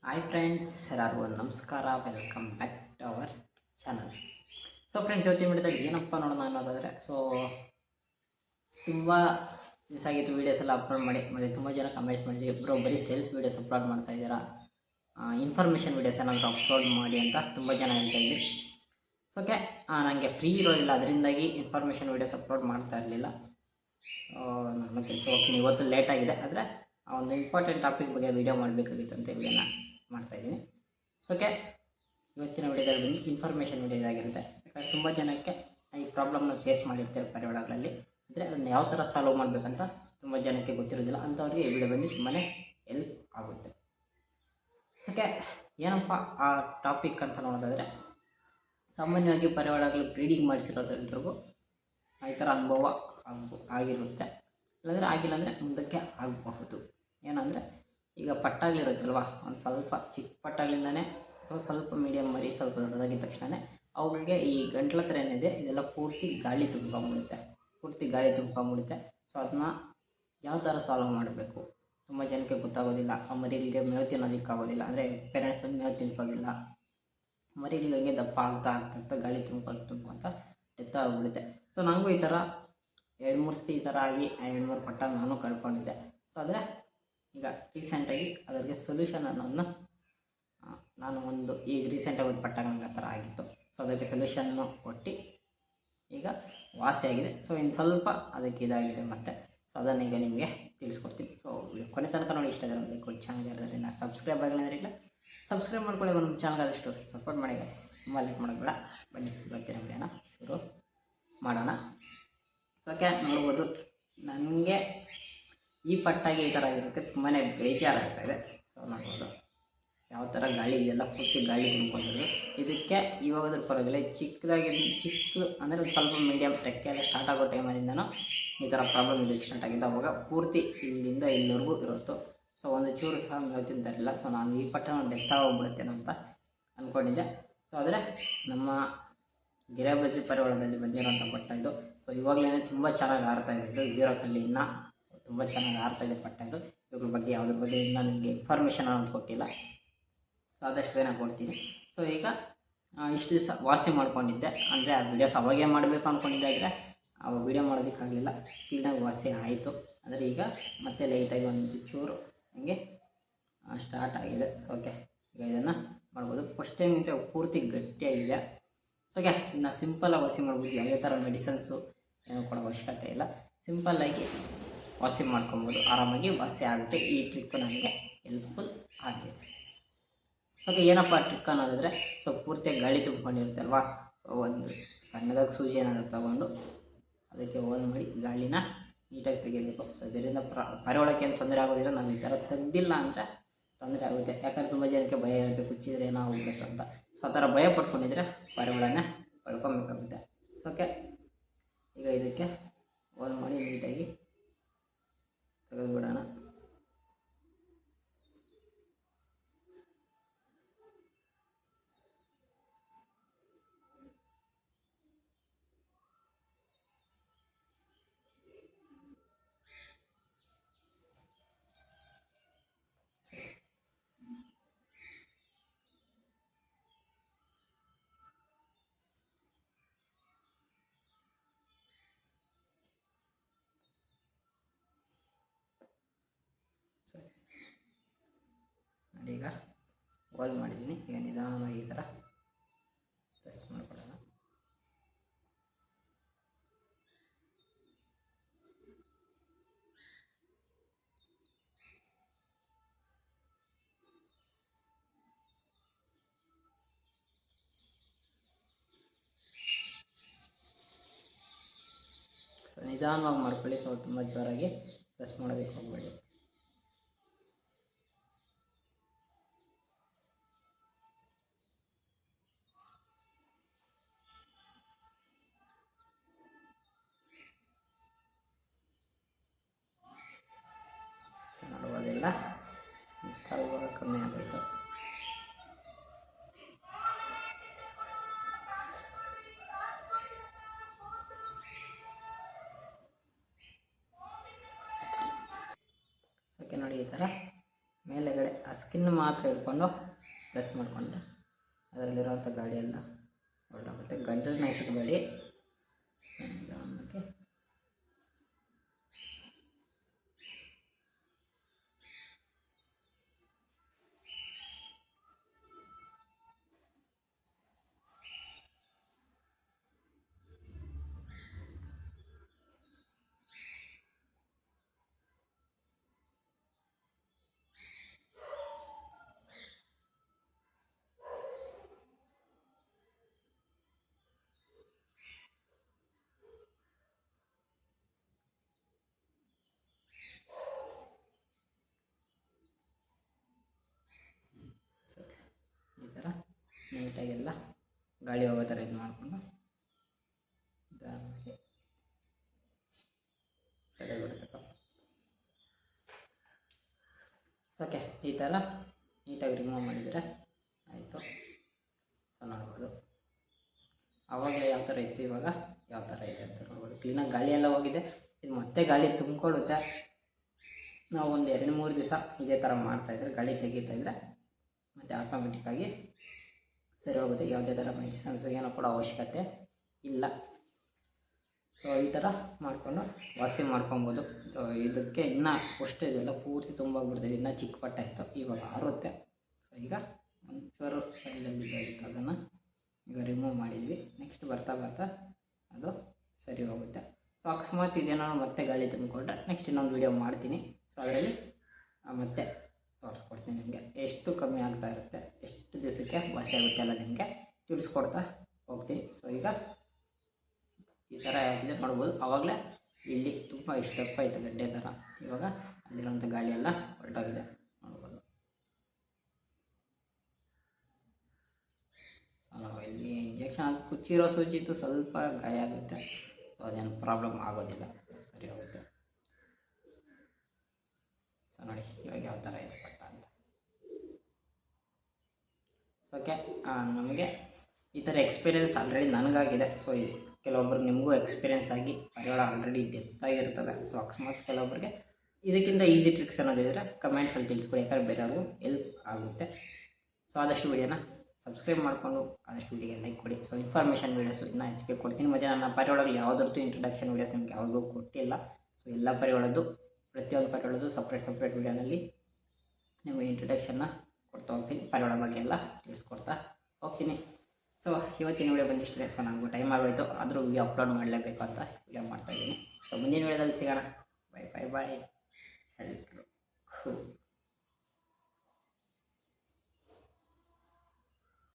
Hi friends, ಎಲ್ಲರಿಗೂ ನಮಸ್ಕಾರ. Welcome back to our channel. So friends, ಇವತ್ತಿನ ವಿಡಿಯೋದಲ್ಲಿ ಏನಪ್ಪ ನೋಡೋಣ ಅನ್ನೋದಾದರೆ, ತುಂಬ ದಿವಸ ಆಗಿತ್ತು ವೀಡಿಯೋಸ್ ಎಲ್ಲ ಅಪ್ಲೋಡ್ ಮಾಡಿ. ಮತ್ತು ತುಂಬ ಜನ ಕಮೆಂಟ್ಸ್ ಮಾಡಿದ್ವಿ, ಇಬ್ಬರು ಬರೀ ಸೇಲ್ಸ್ ವೀಡಿಯೋಸ್ ಅಪ್ಲೋಡ್ ಮಾಡ್ತಾ ಇದ್ದೀರಾ, ಇನ್ಫಾರ್ಮೇಷನ್ ವೀಡಿಯೋಸ್ ಏನಾದರೂ ಅಪ್ಲೋಡ್ ಮಾಡಿ ಅಂತ ತುಂಬ ಜನ ಹೇಳ್ತಾ ಇದ್ವಿ. ಸೊ ಓಕೆ, ನನಗೆ ಫ್ರೀ ಇರೋದಿಲ್ಲ, ಅದರಿಂದಾಗಿ ಇನ್ಫಾರ್ಮೇಷನ್ ವೀಡಿಯೋಸ್ ಅಪ್ಲೋಡ್ ಮಾಡ್ತಾ ಇರಲಿಲ್ಲ. ನನ್ನ ಕೆಲಸ ಹೋಗ್ತೀನಿ. ಇವತ್ತು ಲೇಟಾಗಿದೆ, ಆದರೆ ಒಂದು ಇಂಪಾರ್ಟೆಂಟ್ ಟಾಪಿಕ್ ಬಗ್ಗೆ ವೀಡಿಯೋ ಮಾಡಬೇಕಾಗಿತ್ತು ಅಂತ ವಿಡಿಯೋನ ಮಾಡ್ತಾಯಿದ್ದೀನಿ. ಓಕೆ, ಇವತ್ತಿನ ವಿಡಿಯೋದಲ್ಲಿ ಬಂದು ಇನ್ಫಾರ್ಮೇಷನ್ ವಿಡಿಯೋ ಆಗಿರುತ್ತೆ. ಯಾಕಂದರೆ ತುಂಬ ಜನಕ್ಕೆ ಈ ಪ್ರಾಬ್ಲಮ್ನ ಫೇಸ್ ಮಾಡಿರ್ತಾರೆ ಪರಿವಾರಗಳಲ್ಲಿ. ಅಂದರೆ ಅದನ್ನು ಯಾವ ಥರ ಸಾಲ್ವ್ ಮಾಡಬೇಕಂತ ತುಂಬ ಜನಕ್ಕೆ ಗೊತ್ತಿರೋದಿಲ್ಲ. ಅಂಥವ್ರಿಗೆ ಈ ವಿಡಿಯೋ ಬಂದು ತುಂಬಾ ಹೆಲ್ಪ್ ಆಗುತ್ತೆ. ಓಕೆ, ಏನಪ್ಪ ಆ ಟಾಪಿಕ್ ಅಂತ ನೋಡೋದಾದರೆ, ಸಾಮಾನ್ಯವಾಗಿ ಪರಿವಾರಗಳು ಬ್ರೀಡಿಂಗ್ ಮಾಡಿಸಿರೋದೆಲ್ರಿಗೂ ಈ ಥರ ಅನುಭವ ಆಗಿರುತ್ತೆ. ಇಲ್ಲಾಂದರೆ ಆಗಿಲ್ಲ ಅಂದರೆ ಮುಂದಕ್ಕೆ ಆಗಬಹುದು. ಏನಂದರೆ, ಈಗ ಪಟ್ಟಾಗ್ಲಿರುತ್ತಲ್ವ, ಒಂದು ಸ್ವಲ್ಪ ಚಿಕ್ಕ ಪಟ್ಟಾಗ್ಲಿಂದನೇ ಅಥವಾ ಸ್ವಲ್ಪ ಮೀಡಿಯಮ್ ಮರಿ ಸ್ವಲ್ಪ ದೊಡ್ಡದಾಗಿದ್ದ ತಕ್ಷಣ ಅವುಗಳಿಗೆ ಈ ಗಂಟ್ಲ ಹತ್ರ ಏನಿದೆ ಇದೆಲ್ಲ ಪೂರ್ತಿ ಗಾಳಿ ತುಂಬ್ಕೊಂಬಿಡುತ್ತೆ. ಸೊ ಅದನ್ನ ಯಾವ ಥರ ಸಾಲ್ವ್ ಮಾಡಬೇಕು ತುಂಬ ಜನಕ್ಕೆ ಗೊತ್ತಾಗೋದಿಲ್ಲ. ಆ ಮರಿಗಳಿಗೆ ಮೇವು ತಿನ್ನೋದಕ್ಕಾಗೋದಿಲ್ಲ, ಅಂದರೆ ಪೇರೆಂಟ್ಸ್ ಬಂದು ಮೇವು ತಿನ್ನಿಸೋದಿಲ್ಲ. ಮರಿಗಳಿಗೆ ಹಂಗೆ ದಪ್ಪ ಆಗ್ತಾ ಗಾಳಿ ತುಂಬ್ಕೊಂತ ಡೆತ್ ಆಗಿಬಿಡುತ್ತೆ. ಸೊ ನನಗೂ ಈ ಥರ 2-3 ಸತಿ ಈ ಥರ ಆಗಿ 2-3 ಪಟ್ಟ ನಾನು ಕಳ್ಕೊಂಡಿದ್ದೆ. ಸೊ ಆದರೆ ಈಗ ರೀಸೆಂಟಾಗಿ ಅದಕ್ಕೆ ಸೊಲ್ಯೂಷನ್ ಅನ್ನೋದನ್ನ ನಾನು ಈಗ ರೀಸೆಂಟಾಗಿ ಒಂದು ಪಟ್ಟ ನನಗೆ ಆ ಥರ ಆಗಿತ್ತು. ಸೊ ಅದಕ್ಕೆ ಸೊಲ್ಯೂಷನ್ನು ಕೊಟ್ಟು ಈಗ ವಾಸಿಯಾಗಿದೆ. ಸೊ ಇನ್ನು ಸ್ವಲ್ಪ ಅದಕ್ಕೆ ಇದಾಗಿದೆ ಮತ್ತೆ. ಸೊ ಅದನ್ನು ಈಗ ನಿಮಗೆ ತಿಳಿಸ್ಕೊಡ್ತೀನಿ. ಸೊ ಕೊನೆ ತನಕ ನೋಡಿ. ಇಷ್ಟ ಆದರೆ ಲೈಕ್ ಚಾನಲ್ ಯಾರಾದರೆ ನಾನು ಸಬ್ಸ್ಕ್ರೈಬ್ ಆಗಿಲ್ಲ ಅಂದರೆ ಇಲ್ಲ ಸಬ್ಸ್ಕ್ರೈಬ್ ಮಾಡ್ಕೊಳ್ಳಿ. ನಮ್ಮ ಚಾನಲ್ ಆದಷ್ಟು ಸಪೋರ್ಟ್ ಮಾಡಿ ಗೈಸ್. ತುಂಬ ಲೈಕ್ ಮಾಡೋದು ಬೇಡ. ಬನ್ನಿ ಇವತ್ತಿನ ವಿಡಿಯೋನ ಶುರು ಮಾಡೋಣ. ಸೊ ಓಕೆ, ನೋಡ್ಬೋದು ನನಗೆ ಈ ಪಟ್ಟಾಗಿ ಈ ಥರ ಇರೋದಕ್ಕೆ ತುಂಬಾ ಬೇಜಾರಾಗ್ತಾಯಿದೆ. ಸೊ ನೋಡ್ಬೋದು ಯಾವ ಥರ ಗಾಳಿ ಇದೆಲ್ಲ ಪೂರ್ತಿ ಗಾಳಿ ತುಂಬ್ಕೊಂಡಿರೋದು. ಇದಕ್ಕೆ ಇವಾಗದ್ರ ಪರವಾಗಿಲ್ಲ, ಚಿಕ್ಕ ಅಂದರೆ ಒಂದು ಸ್ವಲ್ಪ ಮೀಡಿಯಮ್ ರೆಕ್ಕೆ ಎಲ್ಲ ಸ್ಟಾರ್ಟ್ ಆಗೋ ಟೈಮಲ್ಲಿಂದನೂ ಈ ಥರ ಪ್ರಾಬ್ಲಮ್ ಇದಕ್ಕೆ ಸ್ಟಾರ್ಟ್ ಆಗಿದ್ದು. ಅವಾಗ ಪೂರ್ತಿ ಇಲ್ಲಿಂದ ಇಲ್ಲಿವರೆಗೂ ಇರುತ್ತೋ. ಸೊ ಒಂದು ಚೂರು ಸಹ ಮೇವು ತಿಂತಾರಿಲ್ಲ. ಸೊ ನಾನು ಈ ಪಟ್ಟನ ಡೆತ್ ಹೋಗ್ಬಿಡುತ್ತೇನೋ ಅಂತ ಅಂದ್ಕೊಂಡಿದ್ದೆ. ಸೊ ಆದರೆ ನಮ್ಮ ಗಿರಿಬಾಜಿ ಪರಿವಾರದಲ್ಲಿ ಬಂದಿರೋಂಥ ಪಟ್ಟ ಇದು. ಸೊ ಇವಾಗಲೇ ತುಂಬ ಚೆನ್ನಾಗಿ ಆಡ್ತಾಯಿದೆ. ಇದು 0 ಕಲ್ಲಿನ ತುಂಬ ಚೆನ್ನಾಗಿ ಆಡ್ತಾಯಿದೆ ಪಟ್ಟ ಇದು. ಇದ್ರ ಬಗ್ಗೆ ಯಾವುದ್ರ ಬಗ್ಗೆ ಇನ್ನೂ ನನಗೆ ಇನ್ಫಾರ್ಮೇಷನ್ ಅನ್ನೋದು ಕೊಟ್ಟಿಲ್ಲ. ಸೊ ಆದಷ್ಟು ಬೇಗ ಕೊಡ್ತೀನಿ. ಸೊ ಈಗ ಇಷ್ಟು ದಿವಸ ವಾಸಿ ಮಾಡ್ಕೊಂಡಿದ್ದೆ, ಅಂದರೆ ಆ ವಿಡಿಯೋಸ್ ಅವಾಗೇ ಮಾಡಬೇಕು ಅಂದ್ಕೊಂಡಿದ್ದೆ. ಆದರೆ ಅವಾಗ ವೀಡಿಯೋ ಮಾಡೋದಕ್ಕಾಗಲಿಲ್ಲ. ಕ್ಲೀನಾಗಿ ವಾಸಿ ಆಯಿತು. ಅಂದರೆ ಈಗ ಮತ್ತೆ ಲೈಟಾಗಿ ಒಂದು ಚೂರು ಹಂಗೆ ಸ್ಟಾರ್ಟ್ ಆಗಿದೆ. ಓಕೆ, ಈಗ ಇದನ್ನು ಮಾಡ್ಬೋದು. ಫಸ್ಟ್ ಟೈಮ್ಗಿಂತ ಪೂರ್ತಿ ಗಟ್ಟಿಯಾಗಿದೆ. ಸೊ ಓಕೆ, ಇನ್ನು ಸಿಂಪಲಾಗಿ ವಾಸಿ ಮಾಡ್ಬೋದು. ಯಾವುದೇ ಥರ ಮೆಡಿಸನ್ಸು ಏನೂ ಕೊಡೋ ಅವಶ್ಯಕತೆ ಇಲ್ಲ. ಸಿಂಪಲ್ಲಾಗಿ ವಾಸಿ ಮಾಡ್ಕೊಬೋದು. ಆರಾಮಾಗಿ ವಾಸಿ ಆಗುತ್ತೆ. ಈ ಟ್ರಿಕ್ ನನಗೆ ಹೆಲ್ಪ್ಫುಲ್ ಆಗಿದೆ. ಓಕೆ, ಏನಪ್ಪ ಟ್ರಿಕ್ ಅನ್ನೋದಾದರೆ, ಸೊ ಪೂರ್ತಿಯಾಗಿ ಗಾಳಿ ತುಂಬ್ಕೊಂಡಿರುತ್ತಲ್ವ. ಸೊ ಒಂದು ಸಣ್ಣದಾಗಿ ಸೂಜಿ ಏನಾದರೂ ತೊಗೊಂಡು ಅದಕ್ಕೆ ಓನ್ ಮಾಡಿ ಗಾಳಿನ ನೀಟಾಗಿ ತೆಗಿಬೇಕು. ಸೊ ಇದರಿಂದ ಪರಿವಾರಕ್ಕೆ ಏನು ತೊಂದರೆ ಆಗೋದಿಲ್ಲ. ನಾವು ಈ ಥರ ತೆಗ್ದಿಲ್ಲ ಅಂದರೆ ತೊಂದರೆ ಆಗುತ್ತೆ. ಯಾಕಂದರೆ ತುಂಬ ಜನಕ್ಕೆ ಭಯ ಇರುತ್ತೆ, ಕುಚ್ಚಿದ್ರೆ ಏನೋ ಹೋಗುತ್ತೆ ಅಂತ. ಸೊ ಆ ಥರ ಭಯ ಪಡ್ಕೊಂಡಿದ್ರೆ ಪರಿವಾರನೇ ಪಡ್ಕೊಬೇಕಾಗುತ್ತೆ. ಸೊ ಓಕೆ, ಈಗ ಇದಕ್ಕೆ ಓನ್ ಮಾಡಿ ನೀಟಾಗಿ ತೆಗೆದುಬಿಡೋಣ. ನೋಡಿ, ಈಗ ಗೋಲ್ ಮಾಡಿದ್ದೀನಿ. ಈಗ ನಿಧಾನವಾಗಿ ಈ ಥರ ಪ್ರೆಸ್ ಮಾಡ್ಕೊಳ್ಳೋಣ. ಸೊ ನಿಧಾನವಾಗಿ ಮಾಡ್ಕೊಳ್ಳಿ. ಸೊ ತುಂಬ ಜೋರಾಗಿ ಪ್ರೆಸ್ ಮಾಡೋದಕ್ಕೆ ಹೋಗಬೇಡಿ. ಸೊ ನೋಡ್ಬೋದೆಲ್ಲ ಕಲ್ವಾಗ ಕಮ್ಮಿ ಆಗೋಯ್ತು. ಓಕೆ, ನೋಡಿ ಈ ಥರ ಮೇಲೆಗಡೆ ಆ ಸ್ಕಿನ್ ಮಾತ್ರ ಹಿಡ್ಕೊಂಡು ಪ್ರೆಸ್ ಮಾಡಿಕೊಂಡ್ರೆ ಅದರಲ್ಲಿರೋಂಥ ಗಾಳಿ ಎಲ್ಲ ಹೊರಟೋಗುತ್ತೆ. ಗಂಟಲು ನೈಸಬೇಡಿ. ನಿಧಾನಕ್ಕೆ ಈ ಥರ ನೀಟಾಗೆಲ್ಲ ಗಾಳಿ ಹೋಗೋ ಥರ ಇದು ಮಾಡಿಕೊಂಡು ನಿಧಾನಕ್ಕೆ ತೆಗೆದುಬಿಡಬೇಕು. ಓಕೆ, ಈ ಥರ ನೀಟಾಗಿ ರಿಮೂವ್ ಮಾಡಿದರೆ ಆಯಿತು. ಸೊ ನೋಡ್ಬೋದು ಆವಾಗಲೇ ಯಾವ ಥರ ಇತ್ತು, ಇವಾಗ ಯಾವ ಥರ ಇದೆ ಅಂತ ನೋಡ್ಬೋದು. ಕ್ಲೀನಾಗಿ ಗಾಳಿ ಎಲ್ಲ ಹೋಗಿದೆ. ಇದು ಮತ್ತೆ ಗಾಳಿ ತುಂಬಿಕೊಳ್ಳುತ್ತೆ. ನಾವು ಒಂದು 2-3 ದಿವಸ ಇದೇ ಥರ ಮಾಡ್ತಾಯಿದ್ರೆ, ಗಾಳಿ ತೆಗಿತಾಯಿದ್ರೆ ಮತ್ತು ಆಟೋಮೆಟಿಕ್ಕಾಗಿ ಸರಿ ಹೋಗುತ್ತೆ. ಯಾವುದೇ ಥರ ಮೆಡಿಸನ್ಸ್ ಏನೋ ಕೂಡ ಅವಶ್ಯಕತೆ ಇಲ್ಲ. ಸೊ ಈ ಥರ ಮಾಡಿಕೊಂಡು ವಾಸಿ ಮಾಡ್ಕೊಬೋದು. ಸೊ ಇದಕ್ಕೆ ಇನ್ನೂ ಅಷ್ಟು ಇದೆಲ್ಲ ಪೂರ್ತಿ ತುಂಬೋಗ್ಬಿಡ್ತದೆ. ಇನ್ನೂ ಚಿಕ್ಕ ಪಟ್ಟ ಇತ್ತು, ಇವಾಗ ಆರುತ್ತೆ. ಸೊ ಈಗ ಒಂಚೂರು ಸೈಡಲ್ಲಿ ಇದಾಗಿತ್ತು, ಅದನ್ನು ಈಗ ರಿಮೂವ್ ಮಾಡಿದ್ವಿ. ನೆಕ್ಸ್ಟ್ ಬರ್ತಾ ಬರ್ತಾ ಅದು ಸರಿ ಹೋಗುತ್ತೆ. ಸೊ ಅಕಸ್ಮಾತ್ ಇದೇನಾದ್ರು ಮತ್ತೆ ಗಾಳಿ ತುಂಬಿಕೊಂಡ್ರೆ ನೆಕ್ಸ್ಟ್ ಇನ್ನೊಂದು ವೀಡಿಯೋ ಮಾಡ್ತೀನಿ. ಸೊ ಅದರಲ್ಲಿ ಮತ್ತೆ ತೋರಿಸ್ಕೊಡ್ತೀನಿ ನಿಮಗೆ ಎಷ್ಟು ಕಮ್ಮಿ ಆಗ್ತಾ ಇರುತ್ತೆ, ಎಷ್ಟು ದಿವಸಕ್ಕೆ ವಾಸಿ ಆಗುತ್ತೆ ಎಲ್ಲ ನಿಮಗೆ ತಿಳಿಸ್ಕೊಡ್ತಾ ಹೋಗ್ತೀನಿ. ಸೊ ಈಗ ಈ ಥರ ಯಾಕಿದೆ ನೋಡ್ಬೋದು. ಆವಾಗಲೇ ಇಲ್ಲಿ ತುಂಬ ಇಷ್ಟಪ್ಪ ಇತ್ತು ಗಡ್ಡೆ ಥರ, ಇವಾಗ ಅಲ್ಲಿರೋಂಥ ಗಾಳಿ ಎಲ್ಲ ಹೊರಟೋಗಿದೆ ನೋಡ್ಬೋದು. ಇಲ್ಲಿ ಇಂಜೆಕ್ಷನ್ ಅದು ಕುಚ್ಚಿರೋ ಸೂಜಿತ್ತು ಸ್ವಲ್ಪ ಗಾಯ ಆಗುತ್ತೆ. ಸೊ ಅದೇನು ಪ್ರಾಬ್ಲಮ್ ಆಗೋದಿಲ್ಲ, ಸರಿ ಹೋಗುತ್ತೆ. ಸೊ ನೋಡಿ ಇವಾಗ ಯಾವ ಥರ ಇದೆ ಪಟ್ಟ ಅಂತ. ಓಕೆ, ನಮಗೆ ಈ ಥರ ಎಕ್ಸ್ಪೀರಿಯೆನ್ಸ್ ಆಲ್ರೆಡಿ ನನಗಾಗಿದೆ. ಸೊ ಕೆಲವೊಬ್ಬರು ನಿಮಗೂ ಎಕ್ಸ್ಪೀರಿಯೆನ್ಸ್ ಆಗಿ ಪರಿವಾಳ ಆಲ್ರೆಡಿ ಡೆತ್ ಆಗಿರ್ತವೆ. ಸೊ ಅಕಸ್ಮಾತ್ ಕೆಲವೊಬ್ಬರಿಗೆ ಇದಕ್ಕಿಂತ ಈಸಿ ಟ್ರಿಕ್ಸ್ ಅನ್ನೋದಿದ್ರೆ ಕಮೆಂಟ್ಸಲ್ಲಿ ತಿಳಿಸ್ಕೊಡಿ, ಯಾಕಂದರೆ ಬೇರೆಯವ್ರಿಗೂ ಹೆಲ್ಪ್ ಆಗುತ್ತೆ. ಸೊ ಆದಷ್ಟು ವೀಡಿಯೋನ ಸಬ್ಸ್ಕ್ರೈಬ್ ಮಾಡಿಕೊಂಡು ಆದಷ್ಟು ವೀಡಿಯೋಗೆ ಲೈಕ್ ಕೊಡಿ. ಸೊ ಇನ್ಫಾರ್ಮೇಷನ್ ವೀಡಿಯೋಸು ಇನ್ನೂ ಹೆಚ್ಚಿಗೆ ಕೊಡ್ತೀನಿ. ಮತ್ತು ನನ್ನ ಪರಿವಾಳದಲ್ಲಿ ಯಾವುದರದ್ದು ಇಂಟ್ರಡಕ್ಷನ್ ವೀಡಿಯೋಸ್ ನಿಮಗೆ ಯಾವುದೂ ಕೊಟ್ಟಿಲ್ಲ. ಸೊ ಎಲ್ಲ ಪರಿವಾಳದ್ದು ಪ್ರತಿಯೊಂದು ಪರಿವಾಳದ್ದು ಸಪ್ರೇಟ್ ವೀಡಿಯೋನಲ್ಲಿ ನಿಮಗೆ ಇಂಟ್ರಡಕ್ಷನ್ನ ಕೊಡ್ತಾ ಹೋಗ್ತೀನಿ. ಪರಿವಾಳ ಬಗ್ಗೆ ಎಲ್ಲ ತಿಳಿಸ್ಕೊಡ್ತಾ ಹೋಗ್ತೀನಿ. ಸೊ ಇವತ್ತಿನ ವೀಡಿಯೋ ಬಂದಿಷ್ಟೇ. ಸೊ ನನಗೂ ಟೈಮ್ ಆಗೋಯಿತು, ಆದರೂ ವೀಡಿಯೋ ಅಪ್ಲೋಡ್ ಮಾಡಲೇಬೇಕು ಅಂತ ವೀಡಿಯೋ ಮಾಡ್ತಾಯಿದ್ದೀನಿ. ಸೊ ಮುಂದಿನ ವೀಡಿಯೋದಲ್ಲಿ ಸಿಗೋಣ. ಬಾಯ್.